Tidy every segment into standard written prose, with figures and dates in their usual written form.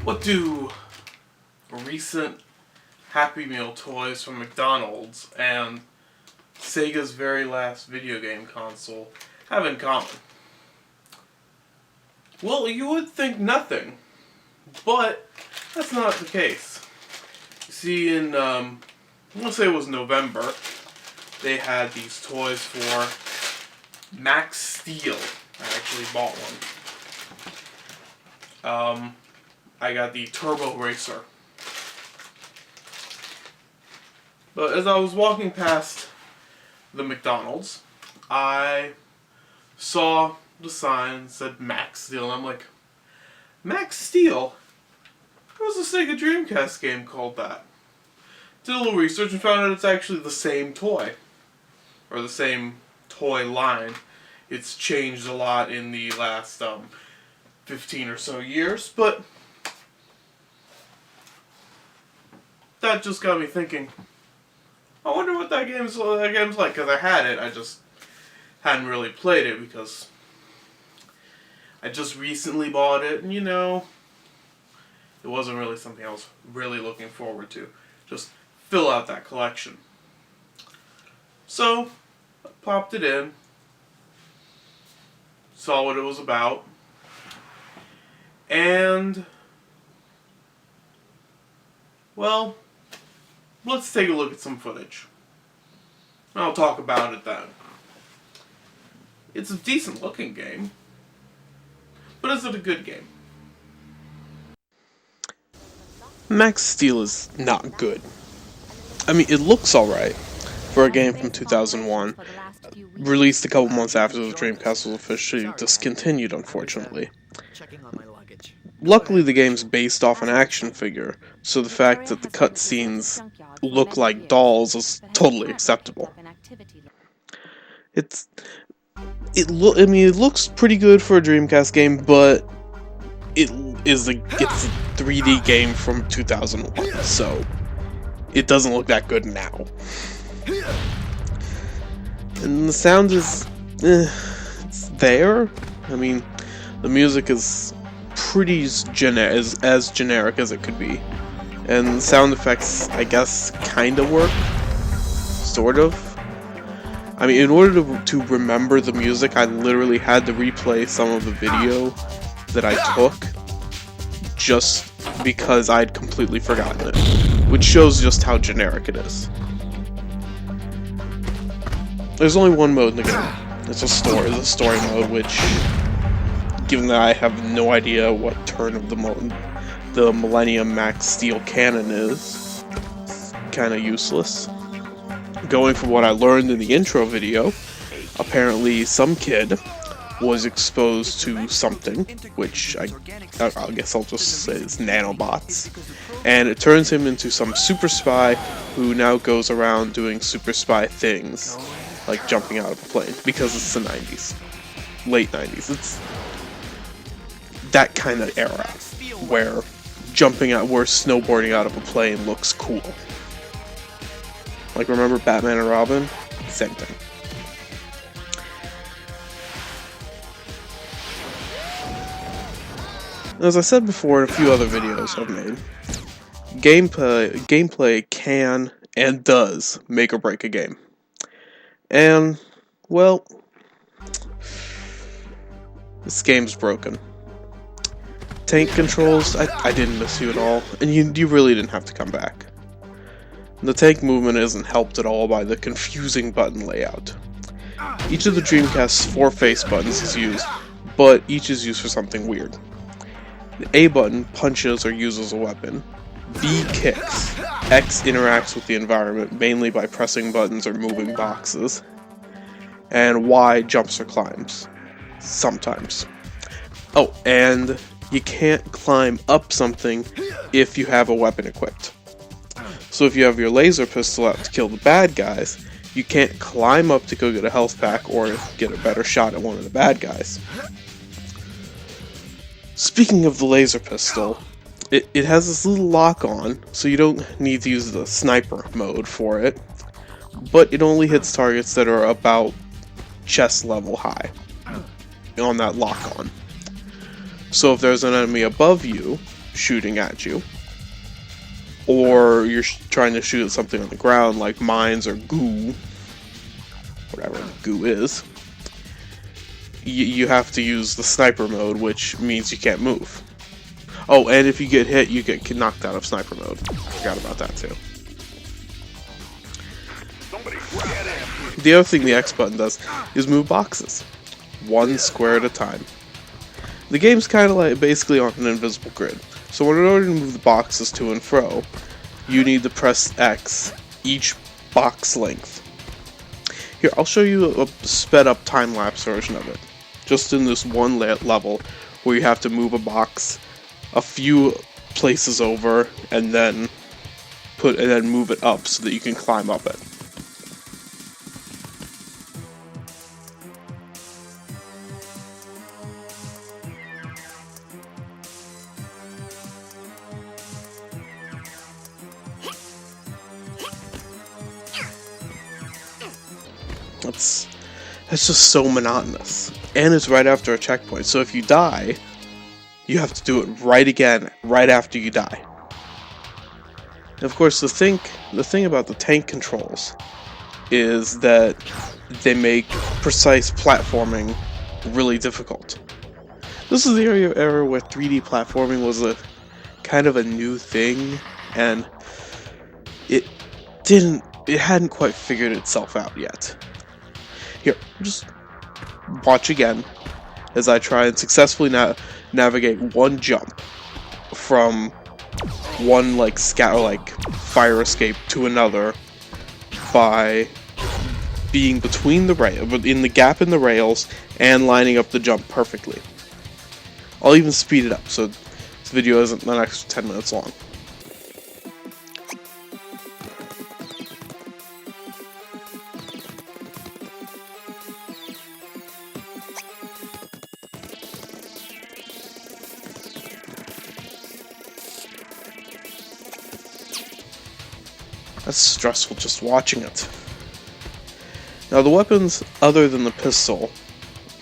What do recent Happy Meal toys from McDonald's and Sega's very last video game console have in common? Well, you would think nothing, but that's not the case. You see, in, I want to say it was November, they had these toys for Max Steel. I actually bought one. I got the Turbo Racer. But as I was walking past the McDonald's, I saw the sign that said Max Steel, and I'm like, Max Steel? There was a Sega Dreamcast game called that. Did a little research and found out it's actually the same toy. Or the same toy line. It's changed a lot in the last 15 or so years, but that just got me thinking, I wonder what that game's like, because I had it, I just hadn't really played it because I just recently bought it, and it wasn't really something I was really looking forward to. Just fill out that collection. So, I popped it in, saw what it was about, and, well, let's take a look at some footage. I'll talk about it then. It's a decent looking game, but is it a good game? Max Steel is not good. I mean, it looks alright for a game from 2001, released a couple months after the Dreamcast was officially discontinued, unfortunately. Luckily, the game's based off an action figure, so the fact that the cutscenes look like dolls is totally acceptable. It looks pretty good for a Dreamcast game, but it's a 3D game from 2001, so it doesn't look that good now. And the sound is, it's there. I mean, the music is pretty as generic as it could be. And sound effects, I guess, kind of work. Sort of. I mean, in order to remember the music, I literally had to replay some of the video that I took just because I'd completely forgotten it. Which shows just how generic it is. There's only one mode in the game. It's a story mode, which, given that I have no idea what turn of the Millennium Max Steel canon is, it's kind of useless. Going from what I learned in the intro video, apparently some kid was exposed to something, which I guess I'll just say is nanobots, and it turns him into some super spy who now goes around doing super spy things, like jumping out of a plane, because it's the 90s. Late 90s. It's that kind of era, where snowboarding out of a plane looks cool. Like, remember Batman and Robin? Same thing. As I said before in a few other videos I've made, gameplay can and does make or break a game. And, well, this game's broken. Tank controls, I didn't miss you at all, and you really didn't have to come back. The tank movement isn't helped at all by the confusing button layout. Each of the Dreamcast's 4 face buttons is used, but each is used for something weird. The A button punches or uses a weapon. B kicks. X interacts with the environment mainly by pressing buttons or moving boxes. And Y jumps or climbs. Sometimes. Oh, and you can't climb up something if you have a weapon equipped. So if you have your laser pistol out to kill the bad guys, you can't climb up to go get a health pack or get a better shot at one of the bad guys. Speaking of the laser pistol, it has this little lock on, so you don't need to use the sniper mode for it, but it only hits targets that are about chest level high on that lock on. So if there's an enemy above you, shooting at you, or you're trying to shoot at something on the ground like mines or goo, whatever goo is, you have to use the sniper mode, which means you can't move. Oh, and if you get hit, you get knocked out of sniper mode. Forgot about that too. The other thing the X button does is move boxes, one square at a time. The game's kind of like basically on an invisible grid, so in order to move the boxes to and fro, you need to press X each box length. Here, I'll show you a sped up time-lapse version of it, just in this one level where you have to move a box a few places over and then move it up so that you can climb up it. It's just so monotonous. And it's right after a checkpoint, so if you die, you have to do it right again, right after you die. And of course, the thing about the tank controls is that they make precise platforming really difficult. This is the era where 3D platforming was a kind of a new thing, and it hadn't quite figured itself out yet. Here, just watch again as I try and successfully navigate one jump from one fire escape to another by being between in the gap in the rails and lining up the jump perfectly. I'll even speed it up so this video isn't an extra 10 minutes long. That's stressful just watching it. Now the weapons other than the pistol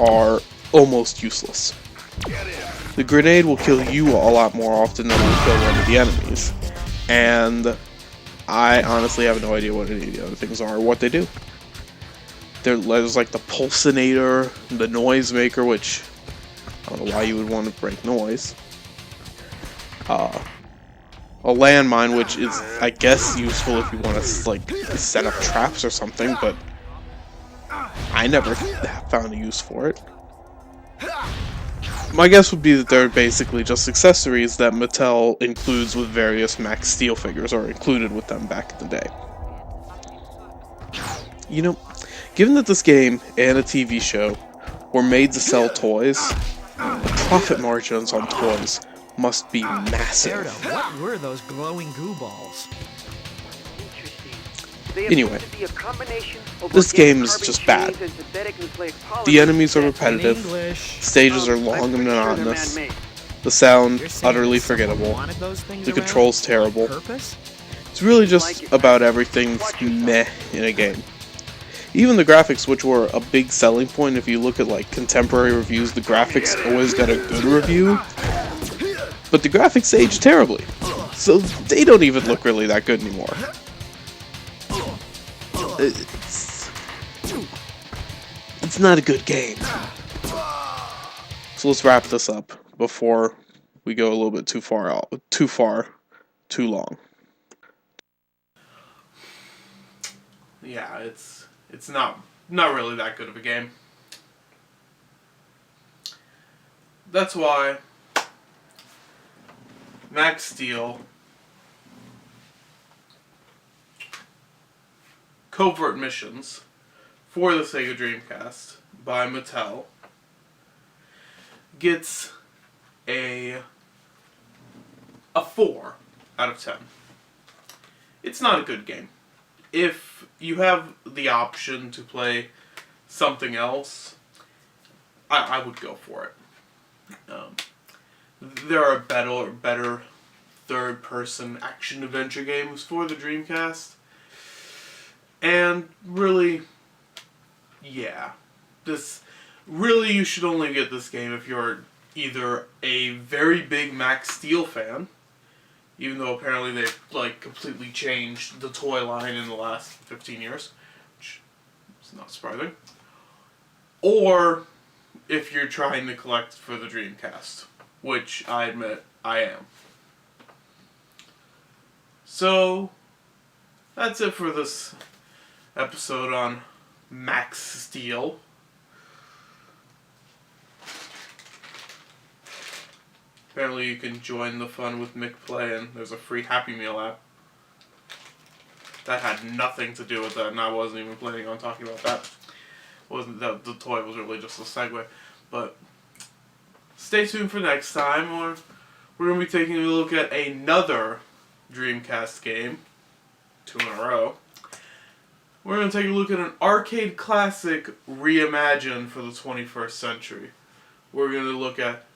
are almost useless. The grenade will kill you a lot more often than it will kill one of the enemies, and I honestly have no idea what any of the other things are or what they do. There's like the pulsinator, the noise maker, which I don't know why you would want to break noise. A landmine, which is, I guess, useful if you want to, like, set up traps or something, but I never found a use for it. My guess would be that they're basically just accessories that Mattel includes with various Max Steel figures, or included with them back in the day. You know, given that this game and a TV show were made to sell toys, the profit margins on toys must be massive. What were those glowing goo balls? Anyway, this game is just bad. The enemies are repetitive, stages are long and monotonous, the sound utterly forgettable, the controls terrible. It's really just about everything's meh in a game. Even the graphics, which were a big selling point, if you look at like contemporary reviews, the graphics always got a good review. But the graphics age terribly, so they don't even look really that good anymore. It's not a good game. So let's wrap this up before we go a little bit too long. Yeah, it's not really that good of a game. That's why Max Steel, Covert Missions for the Sega Dreamcast by Mattel gets a 4 out of 10. It's not a good game. If you have the option to play something else, I would go for it. There are better third-person action-adventure games for the Dreamcast. And really, yeah. You should only get this game if you're either a very big Max Steel fan, even though apparently they've like completely changed the toy line in the last 15 years, which is not surprising, or if you're trying to collect for the Dreamcast, which I admit I am. So, that's it for this episode on Max Steel. Apparently you can join the fun with McPlay, and there's a free Happy Meal app. That had nothing to do with that, and I wasn't even planning on talking about that. Wasn't that the toy was really just a segue. But stay tuned for next time, or we're going to be taking a look at another Dreamcast game. 2 in a row. We're going to take a look at an arcade classic reimagined for the 21st century. We're going to look at